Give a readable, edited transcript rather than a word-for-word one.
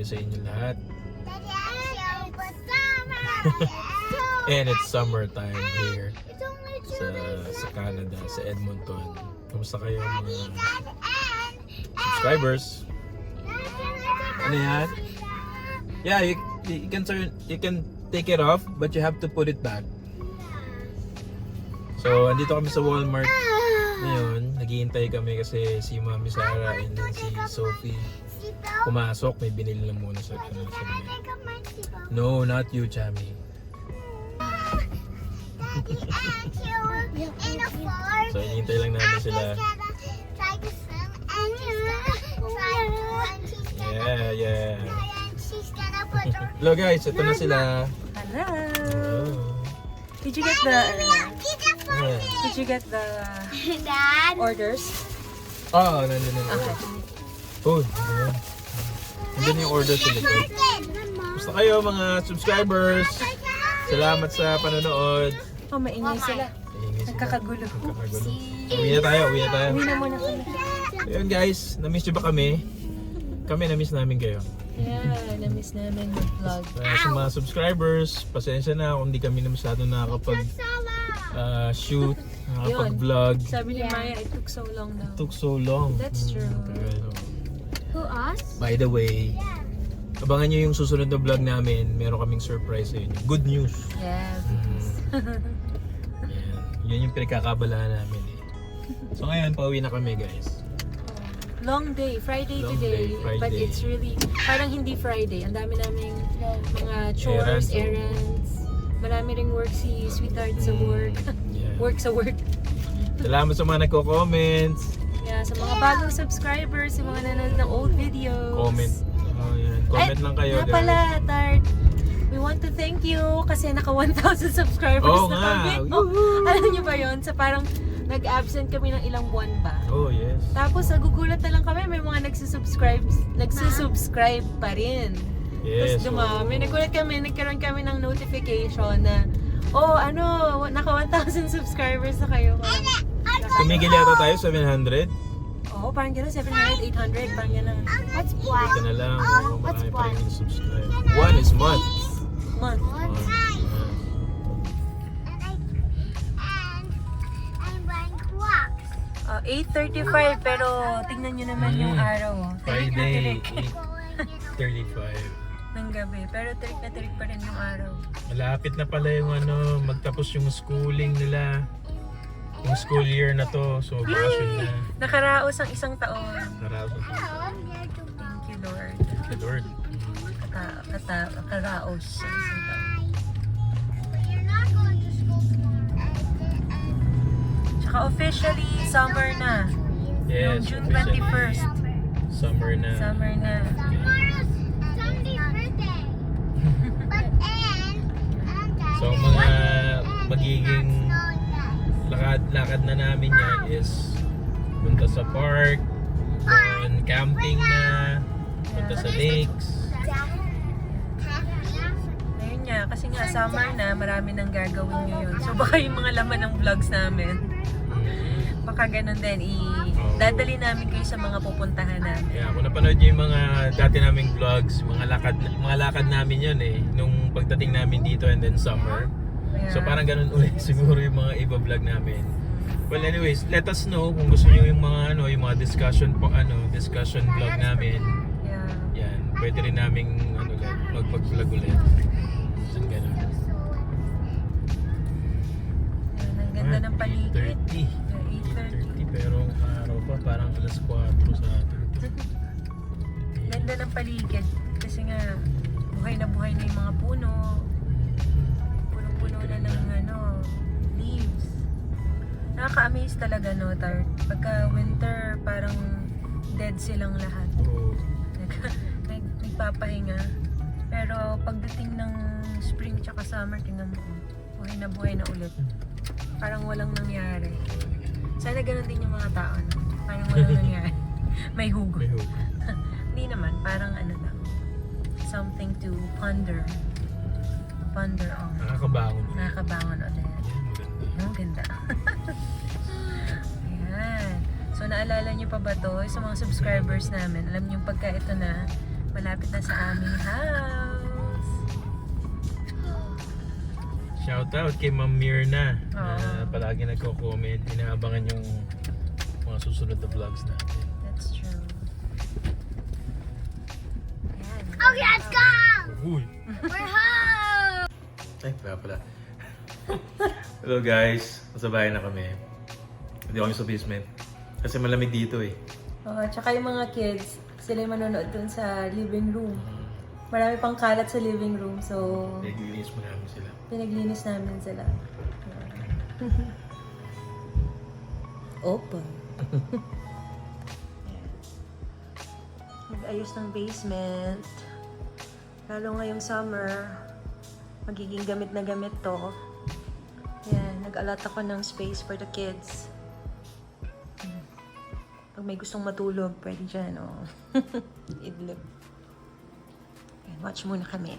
sa inyo lahat. And it's summertime here sa Canada, sa Edmonton. Kamusta kayo mga subscribers? Ano yan? Yeah, you can take it off, but you have to put it back. So, andito kami sa Walmart ngayon. Naghihintay kami kasi si Mami Sarah and then si Sophie pumasok. May binili lang muna sa kanila. No, not you, Chami. So, hinihintay lang namin sila. Yeah. Hello guys, ito na sila. Hello. Oh. Did you get the orders? Oh, no. Okay. Food. Nandiyan yung order sa likod. Basta kayo mga subscribers. Salamat sa panonood. Oh, maingay sila. Maingay sila. Nagkakagulo. Uwi na tayo. Uwi na muna kami. Ayun guys, na-miss nyo ba kami? Kami na-miss namin kayo. Yeah, na-miss namin mag-vlog. Sa mga subscribers, pasensya na kung hindi kami na masyado nakakapag-shoot, nakakapag-vlog. Sabi ni Maya, it took so long now. It took so long. That's true. Who, us? By the way, abangan nyo yung susunod na vlog namin. Meron kaming surprise sa inyo. Good news. Yeah. Yan yung pinagkakabalahan namin eh. So ngayon, pauwi na kami guys. Long day, Friday Long today, day, Friday. but it's really, parang hindi Friday. Ang dami naming mga chores, errands. Marami ring work si Sweetheart sa work. Yeah. Work sa work. Salamat sa mga nagko-comments. Yeah, sa mga bagong subscribers, sa mga nanonood ng old videos. Comment. Oh, yan. Comment lang kayo guys. Pala, Tart. We want to thank you kasi naka 1,000 subscribers Oo na nga. kami. Alam niyo ba yun? Sa parang nag-absent kami ng ilang buwan ba? Oh, yes. Tapos nagugulat na lang kami, may mga nagsusubscribe pa rin. Yes. Tapos dumami. Nagulat kami, nagkaroon kami ng notification na naka 1,000 subscribers na kayo. Tumigil yata tayo, 700. Oo, parang gano'n, 700, 800, parang gano'n. What's Ito one? na lang. What's Marami pa rin one? subscribe. One is month. Month. I'm buying clocks. 8:35 pero tingnan nyo naman yung araw. Tirik na Friday, tirik 8:35. ng gabi. Pero tirik na tirik pa rin yung araw. Malapit na pala yung magtapos yung schooling nila. Yung school year na to. So, bakasyon na. Nakaraos ang isang taon. Naraos na. Thank you, Lord. Thank you, Lord. Nakaraos ang isang taon. You're not going to school tomorrow. Tsaka officially, summer na. Yes, June officially. 21st. Summer na. Summer na. Tomorrow's Sunday's birthday. But So, mga magiging lakad na namin yan is punta sa park, on camping na, punta sa lakes. Ayun nga, kasi nga summer na, marami nang gagawin ngayon. So baka yung mga laman ng vlogs namin, baka ganun din, dadali namin kayo sa mga pupuntahan namin. Yeah, kung napanood nyo yung mga dati naming vlogs, mga lakad namin yun eh, nung pagdating namin dito and then summer. So Yeah. parang ganun ulit siguro yung mga iba vlog namin. Well anyways, let us know kung gusto niyo yung mga yung mga discussion vlog namin. Yeah. Yan, pwede rin naming magpag-vlog ulit. So ganun. Yan, ang ganda ng paligid. 8:30 pero ang araw pa parang alas 4 sa atin. Ganda ng paligid. Kasi nga, buhay na yung mga puno. Punong-puno na ng leaves. Nakaka-amaze talaga, no, Tart? Pagka winter, parang dead silang lahat. Oo. Nagpapahinga. Pero pagdating ng spring tsaka summer, tingnan mo, buhay na ulit. Parang walang nangyari. Sana ganun din yung mga tao, no? Parang walang nangyari. May hugot. May hope. Hindi naman, parang ano lang. Something to ponder. Ponder on. Nakakabangon. Nakakabangon ulit. Yan, maganda. Ang ganda. Ayan. So naalala nyo pa ba to? Sa mga subscribers namin, alam nyo pagka ito na, Malapit na sa aming house. Shoutout kay Ma'am Mirna na Oo. palagi nagko-comment. Inaabangan yung mga susunod na vlogs natin. That's true. Ayan. Okay, let's go! Uy! We're home! Ay, pala. Hello guys, nasa bahay na kami. Hindi ako sa basement. Kasi malamig dito eh. Tsaka yung mga kids, sila yung manonood dun sa living room. Marami pang kalat sa living room, so Naglinis mo namin sila. pinaglinis namin sila. Opa. Mag-ayos ng basement. Lalo ngayong summer, magiging gamit na gamit to. Yan, nag-alat ako ng space for the kids. Pag may gustong matulog, pwede dyan, oh. Idlip. Yan, watch muna kami.